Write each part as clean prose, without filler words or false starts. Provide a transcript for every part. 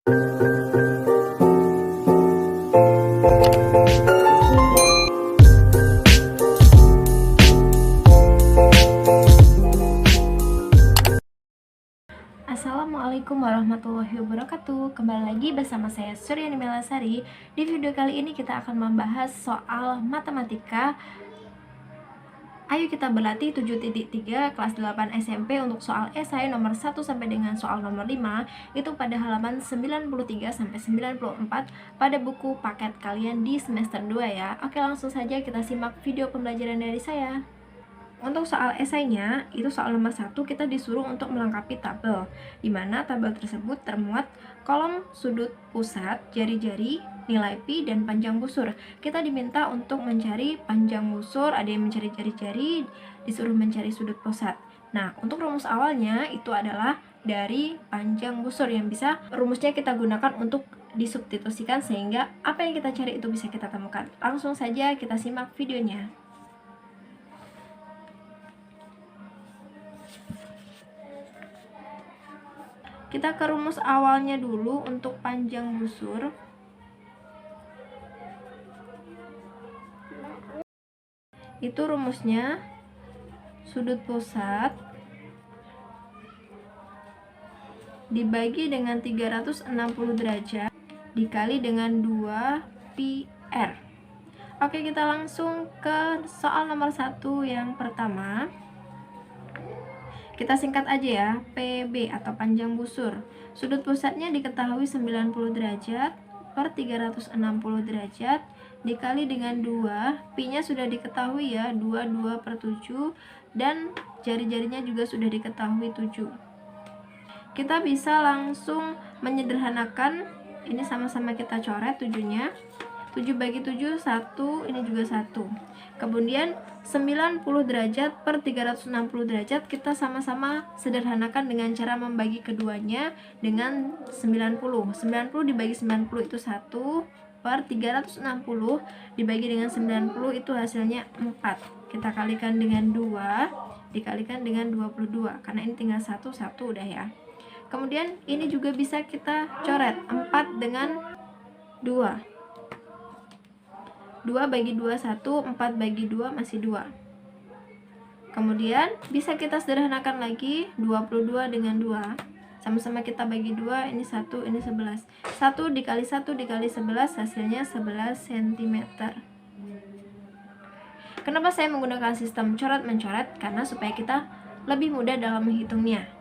Assalamualaikum warahmatullahi wabarakatuh. Kembali lagi bersama saya Suryani Melasari. Di video kali ini kita akan membahas soal matematika. Ayo kita berlatih 7.3 kelas 8 SMP untuk soal esai nomor 1 sampai dengan soal nomor 5 itu pada halaman 93 sampai 94 pada buku paket kalian di semester 2 ya. Oke, langsung saja kita simak video pembelajaran dari saya. Untuk soal esainya, itu soal nomor 1 kita disuruh untuk melengkapi tabel, di mana tabel tersebut termuat kolom sudut pusat, jari-jari, nilai pi, dan panjang busur. Kita diminta untuk mencari panjang busur, ada yang mencari jari-jari, disuruh mencari sudut pusat. Nah, untuk rumus awalnya itu adalah dari panjang busur yang bisa rumusnya kita gunakan untuk disubstitusikan sehingga apa yang kita cari itu bisa kita temukan. Langsung saja kita simak videonya. Kita ke rumus awalnya dulu untuk panjang busur. Itu rumusnya sudut pusat dibagi dengan 360 derajat dikali dengan 2 pi r. Oke, kita langsung ke soal nomor 1 yang pertama. Kita singkat aja ya, PB atau panjang busur. Sudut pusatnya diketahui 90 derajat per 360 derajat dikali dengan 2, pi-nya sudah diketahui ya, 2 per 7, dan jari-jarinya juga sudah diketahui 7. Kita bisa langsung menyederhanakan, ini sama-sama kita coret 7-nya. 7 bagi 7, 1, ini juga 1. Kemudian 90 derajat per 360 derajat kita sama-sama sederhanakan dengan cara membagi keduanya dengan 90. 90 dibagi 90 itu 1 per 360 dibagi dengan 90 itu hasilnya 4. Kita kalikan dengan 2 dikalikan dengan 22 karena ini tinggal 1 udah ya. Kemudian ini juga bisa kita coret 4 dengan 2. 2 bagi 2 1, 4 bagi 2 masih 2. Kemudian bisa kita sederhanakan lagi, 22 dengan 2. Sama-sama kita bagi 2, ini 1, ini 11. 1 dikali 1 dikali 11 hasilnya 11 cm. Kenapa saya menggunakan sistem coret-mencoret? Karena supaya kita lebih mudah dalam menghitungnya.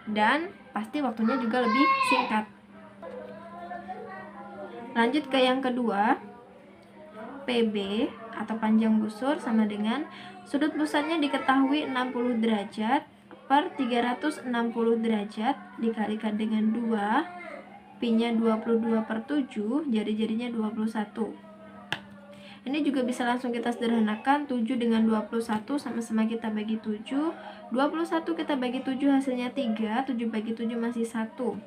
Dan pasti waktunya juga lebih singkat. Lanjut ke yang kedua. PB atau panjang busur sama dengan sudut pusatnya diketahui 60 derajat per 360 derajat dikalikan dengan 2, pi-nya 22 per 7, jari-jarinya 21. Ini juga bisa langsung kita sederhanakan, 7 dengan 21 sama-sama kita bagi 7, 21 kita bagi 7 hasilnya 3, 7 bagi 7 masih 1.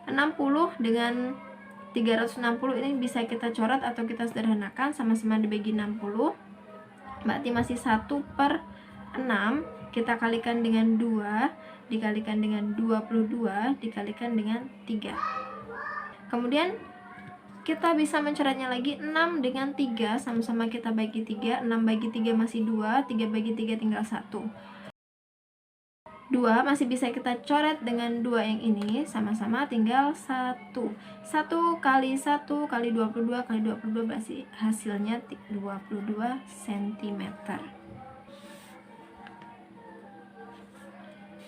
60 dengan 360 ini bisa kita coret atau kita sederhanakan, sama-sama dibagi 60 berarti masih 1 per 6, kita kalikan dengan 2 dikalikan dengan 22 dikalikan dengan 3. Kemudian kita bisa mencoretnya lagi, 6 dengan 3 sama-sama kita bagi 3, 6 bagi 3 masih 2, 3 bagi 3 tinggal 1. 2 masih bisa kita coret dengan 2 yang ini, sama-sama tinggal 1. 1 kali 1 kali 22 kali 22 berarti hasilnya 22 cm.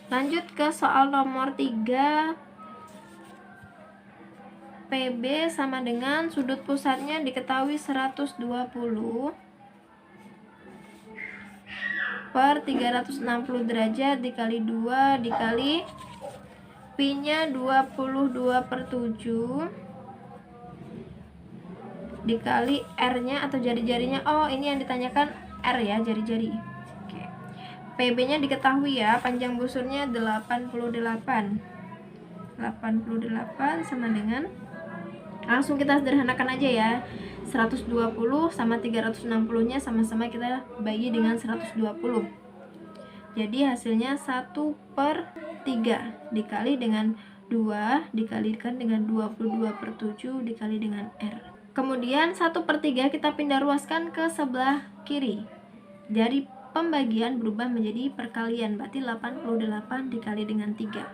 Lanjut ke soal nomor 3. PB sama dengan sudut pusatnya diketahui 120 per 360 derajat dikali 2 dikali pi-nya 22 per 7 dikali r-nya atau jari-jarinya. Oh, ini yang ditanyakan r ya, jari-jari. Oke. PB-nya diketahui ya, panjang busurnya 88 sama dengan, langsung kita sederhanakan aja ya, 120 sama 360-nya sama-sama kita bagi dengan 120. Jadi hasilnya 1 per 3 dikali dengan 2 dikalikan dengan 22/7 dikali dengan R. Kemudian 1/3 kita pindah ruaskan ke sebelah kiri. Dari pembagian berubah menjadi perkalian, berarti 88 dikali dengan 3.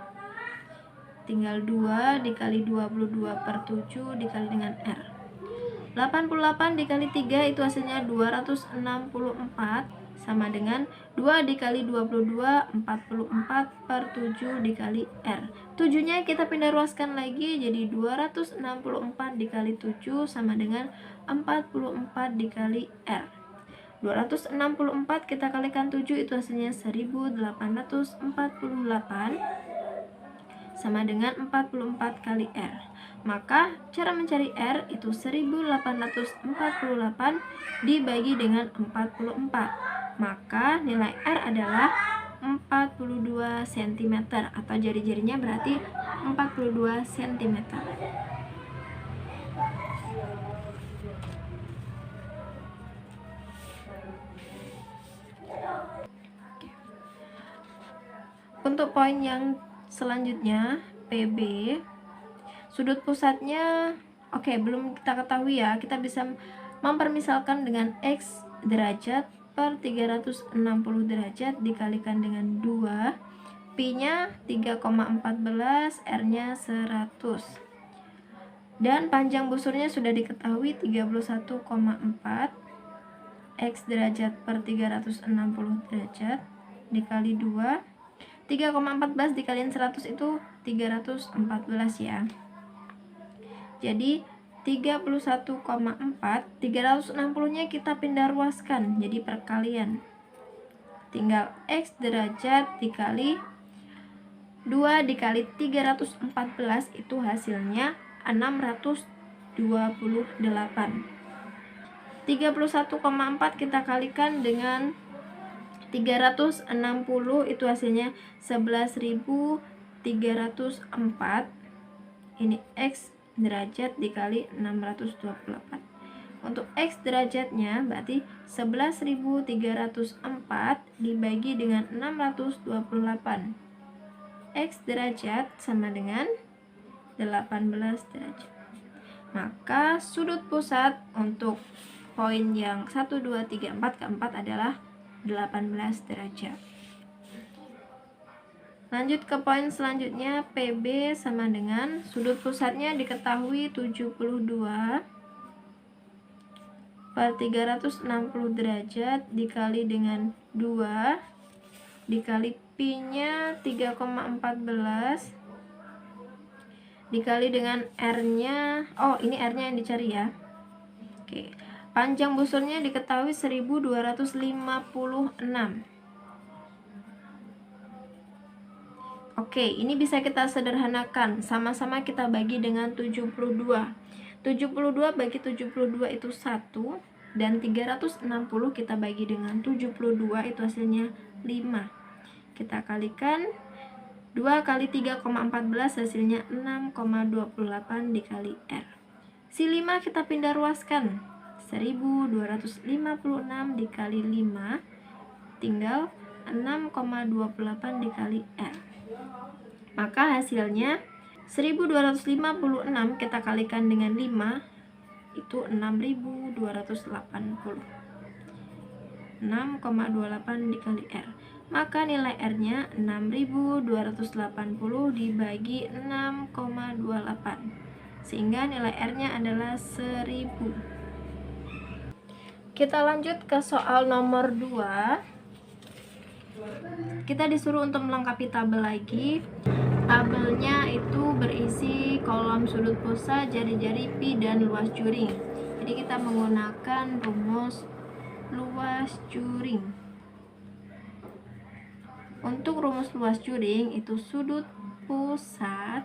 Tinggal 2 dikali 22/7 dikali dengan R. 88 dikali 3 itu hasilnya 264, sama dengan 2 dikali 22, 44/7 dikali R. 7-nya kita pindah ruaskan lagi, jadi 264 dikali 7 sama dengan 44 dikali R. 264 kita kalikan 7 itu hasilnya 1848, sama dengan 44 kali R. Maka cara mencari R itu 1848 dibagi dengan 44. Maka nilai R adalah 42 cm, atau jari-jarinya berarti 42 cm. Untuk poin yang selanjutnya, PB, sudut pusatnya belum kita ketahui ya. Kita bisa mempermisalkan dengan X derajat per 360 derajat dikalikan dengan 2, Pi-nya 3,14, R-nya 100. Dan panjang busurnya sudah diketahui 31,4, X derajat per 360 derajat dikali 2, 3,14 dikaliin 100 itu 314 ya. Jadi 31,4, 360-nya kita pindah ruaskan jadi perkalian. Tinggal X derajat dikali 2 dikali 314 itu hasilnya 628. 31,4 kita kalikan dengan 360 itu hasilnya 11.304. Ini X derajat dikali 628. Untuk X derajatnya berarti 11.304 dibagi dengan 628. X derajat sama dengan 18 derajat. Maka sudut pusat untuk poin yang 1, 2, 3, 4 keempat adalah 18 derajat. Lanjut ke poin selanjutnya, PB sama dengan sudut pusatnya diketahui 72 per 360 derajat dikali dengan 2 dikali Pi-nya 3,14 dikali dengan R-nya, ini R-nya yang dicari ya. Oke. Panjang busurnya diketahui 1256. Oke, ini bisa kita sederhanakan. Sama-sama kita bagi dengan 72. 72 bagi 72 itu 1. Dan 360 kita bagi dengan 72 itu hasilnya 5. Kita kalikan 2 kali 3,14 hasilnya 6,28 dikali R. Si 5 kita pindah ruaskan. 1256 dikali 5 tinggal 6,28 dikali R. Maka hasilnya 1256 kita kalikan dengan 5 itu 6280. 6,28 dikali R. Maka nilai R-nya 6280 dibagi 6,28. Sehingga nilai R-nya adalah 1000. Kita lanjut ke soal nomor 2. Kita disuruh untuk melengkapi tabel lagi. Tabelnya itu berisi kolom sudut pusat, jari-jari pi, dan luas juring. Jadi kita menggunakan rumus luas juring. Untuk rumus luas juring itu sudut pusat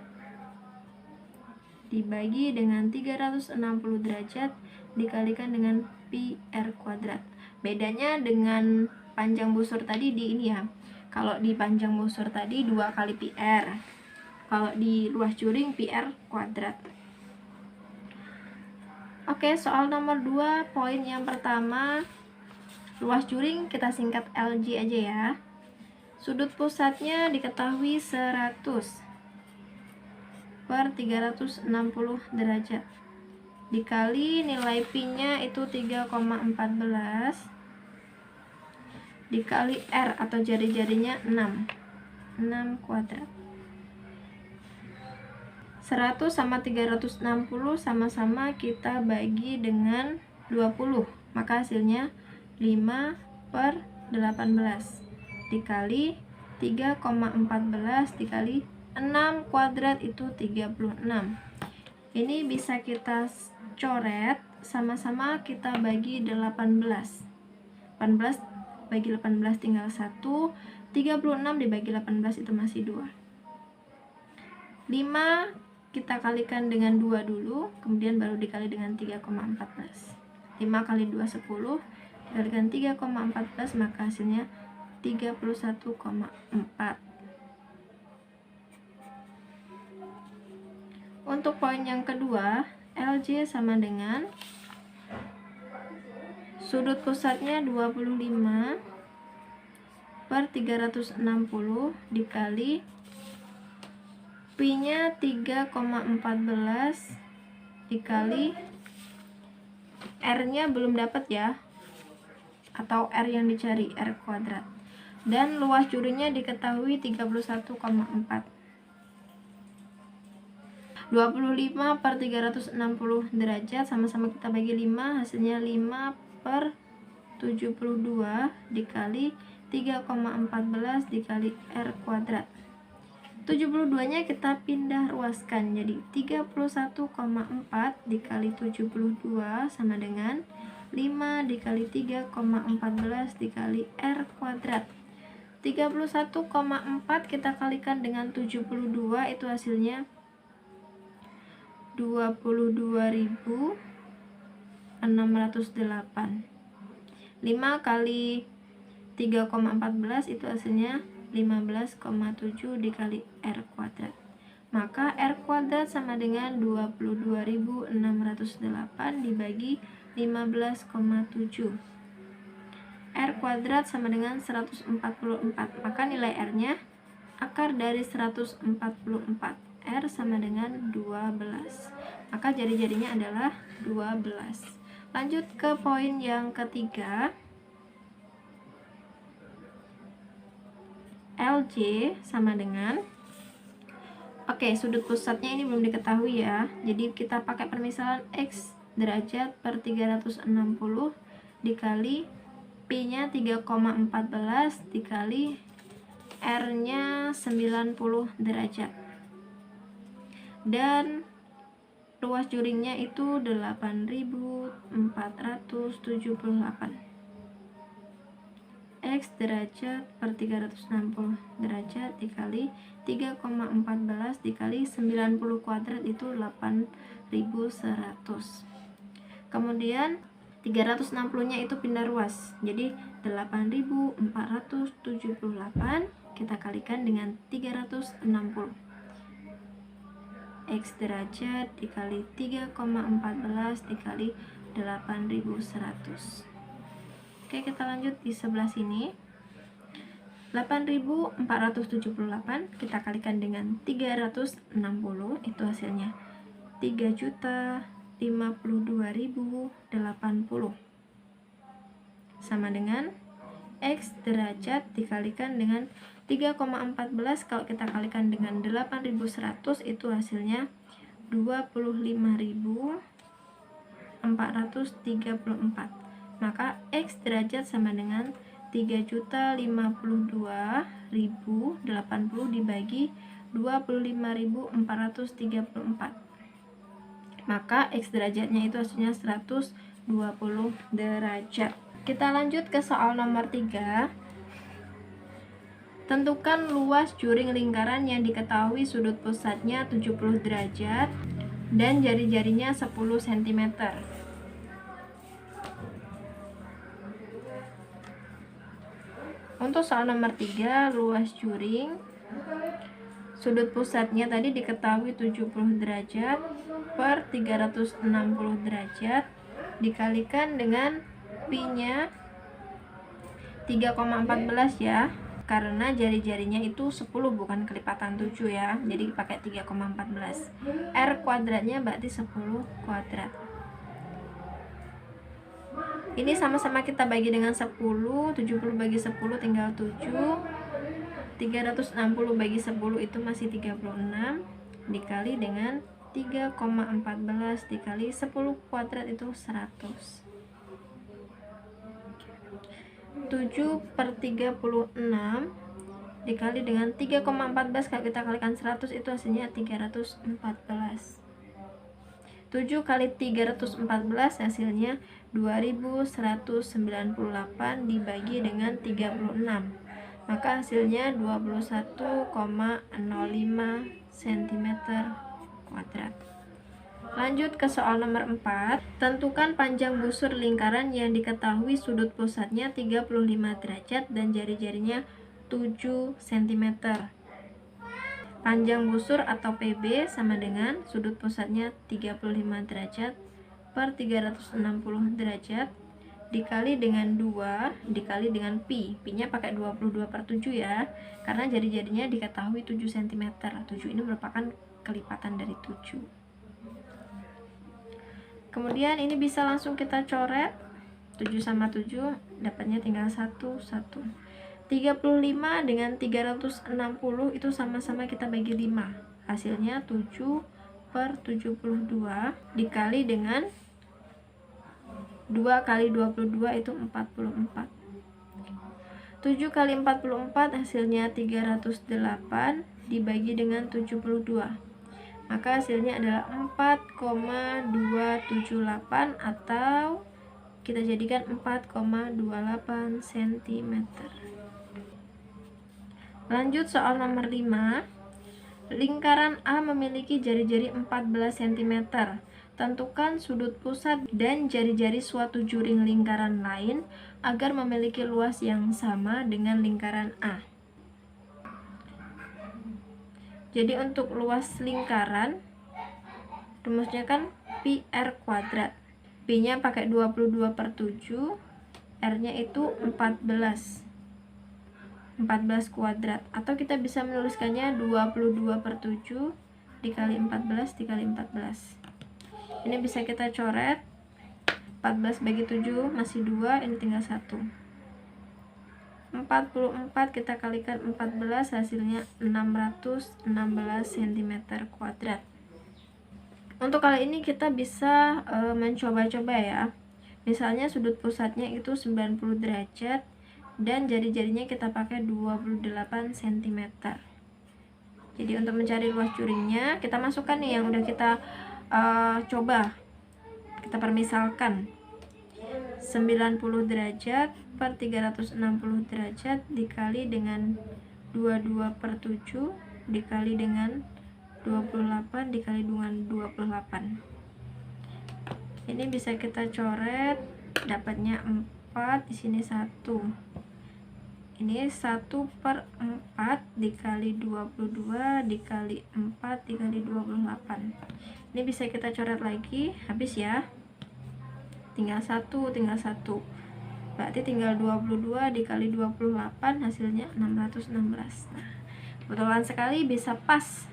dibagi dengan 360 derajat dikalikan dengan pi r kuadrat. Bedanya dengan panjang busur tadi di ini ya. Kalau di panjang busur tadi 2 kali pi r. Kalau di luas juring pi r kuadrat. Oke, soal nomor 2, poin yang pertama, luas juring kita singkat LJ aja ya. Sudut pusatnya diketahui 100. per 360 derajat dikali nilai pi-nya itu 3,14 dikali R atau jari-jarinya 6 kuadrat. 100 sama 360 sama-sama kita bagi dengan 20, maka hasilnya 5 per 18 dikali 3,14 dikali 6 kuadrat itu 36. Ini bisa kita coret, sama-sama kita bagi 18 bagi 18 tinggal 1, 36 dibagi 18 itu masih 2. 5 kita kalikan dengan 2 dulu, kemudian baru dikali dengan 3,14. 5 kali 2 10, dikalikan 3,14 maka hasilnya 31,4. Untuk poin yang kedua, LJ sama dengan sudut pusatnya 25 per 360 dikali pi-nya 3,14 dikali R-nya belum dapat ya, atau R yang dicari, R kuadrat, dan luas jurinya diketahui 31,4. 25 per 360 derajat sama-sama kita bagi 5, hasilnya 5 per 72 dikali 3,14 dikali R kuadrat. 72 nya kita pindah ruaskan jadi 31,4 dikali 72 sama dengan 5 dikali 3,14 dikali R kuadrat. 31,4 kita kalikan dengan 72 itu hasilnya 22.608. 5 kali 3,14 itu hasilnya 15,7 dikali R kuadrat. Maka R kuadrat sama dengan 22.608 dibagi 15,7. R kuadrat sama dengan 144. Maka nilai R-nya akar dari 144. R sama dengan 12. Maka jari-jarinya adalah 12. Lanjut ke poin yang ketiga. LJ sama dengan, oke, sudut pusatnya ini belum diketahui ya, jadi kita pakai permisalan X derajat per 360 dikali pi-nya 3,14 dikali R-nya 90 derajat, dan luas juringnya itu 8.478. X derajat per 360 derajat dikali 3,14 dikali 90 kuadrat itu 8.100. Kemudian 360 nya itu pindah ruas, jadi 8.478 kita kalikan dengan 360. X derajat dikali 3,14 dikali 8.100. Oke, kita lanjut di sebelah sini. 8.478 kita kalikan dengan 360 itu hasilnya 3.052.080 sama dengan X derajat dikalikan dengan 3,14 kalau kita kalikan dengan 8.100 itu hasilnya 25.434. Maka X derajat sama dengan 3.052.080 dibagi 25.434. Maka X derajatnya itu hasilnya 120 derajat. Kita lanjut ke soal nomor 3. Tentukan luas juring lingkaran yang diketahui sudut pusatnya 70 derajat dan jari-jarinya 10 cm. Untuk soal nomor 3, luas juring sudut pusatnya tadi diketahui 70 derajat per 360 derajat dikalikan dengan pi-nya 3,14 ya. karena jari-jarinya itu 10 bukan kelipatan 7 ya, jadi pakai 3,14. R kuadratnya berarti 10 kuadrat. Ini sama-sama kita bagi dengan 10, 70 bagi 10 tinggal 7, 360 bagi 10 itu masih 36, dikali dengan 3,14 dikali 10 kuadrat itu 100. 7/36 dikali dengan 3,14, kalau kita kalikan 100 itu hasilnya 314. 7 kali 314 hasilnya 2198 dibagi dengan 36, maka hasilnya 21,05 cm kuadrat. Lanjut ke soal nomor 4. Tentukan panjang busur lingkaran yang diketahui sudut pusatnya 35 derajat dan jari-jarinya 7 cm. Panjang busur atau PB sama dengan sudut pusatnya 35 derajat per 360 derajat dikali dengan 2 dikali dengan pi. Pi-nya pakai 22/7 ya, karena jari-jarinya diketahui 7 cm. 7 ini merupakan kelipatan dari 7. Kemudian ini bisa langsung kita coret. 7 sama 7 dapatnya tinggal 1, 1. 35 dengan 360 itu sama-sama kita bagi 5. Hasilnya 7/72 dikali dengan 2 kali 22 itu 44. 7 kali 44 hasilnya 308 dibagi dengan 72. Maka hasilnya adalah 4,278 atau kita jadikan 4,28 cm. Lanjut soal nomor 5. Lingkaran A memiliki jari-jari 14 cm. Tentukan sudut pusat dan jari-jari suatu juring lingkaran lain agar memiliki luas yang sama dengan lingkaran A. Jadi untuk luas lingkaran rumusnya kan pi r kuadrat. Pi-nya pakai 22/7, R-nya itu 14 kuadrat, atau kita bisa menuliskannya 22/7 dikali 14 dikali 14. Ini bisa kita coret. 14 bagi 7 masih 2, ini tinggal 1. 44 kita kalikan 14 hasilnya 616 cm kuadrat. Untuk kali ini kita bisa mencoba-coba ya. Misalnya sudut pusatnya itu 90 derajat dan jari-jarinya kita pakai 28 cm. Jadi untuk mencari luas juringnya kita masukkan nih yang udah kita coba. Kita permisalkan 90 derajat per 360 derajat dikali dengan 22/7 dikali dengan 28 dikali dengan 28. Ini bisa kita coret, dapatnya 4, di sini 1. Ini 1/4 dikali 22 dikali 4 dikali 28. Ini bisa kita coret lagi, habis ya. Tinggal 1, tinggal 1. Berarti tinggal 22 dikali 28 hasilnya 616. Nah, kebetulan sekali bisa pas.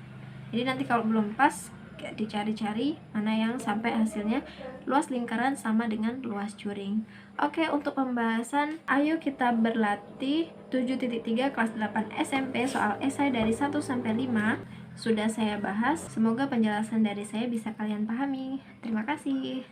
Jadi nanti kalau belum pas dicari-cari mana yang sampai hasilnya luas lingkaran sama dengan luas juring. Oke, untuk pembahasan ayo kita berlatih 7.3 kelas 8 SMP soal esai dari 1 sampai 5 sudah saya bahas. Semoga penjelasan dari saya bisa kalian pahami. Terima kasih.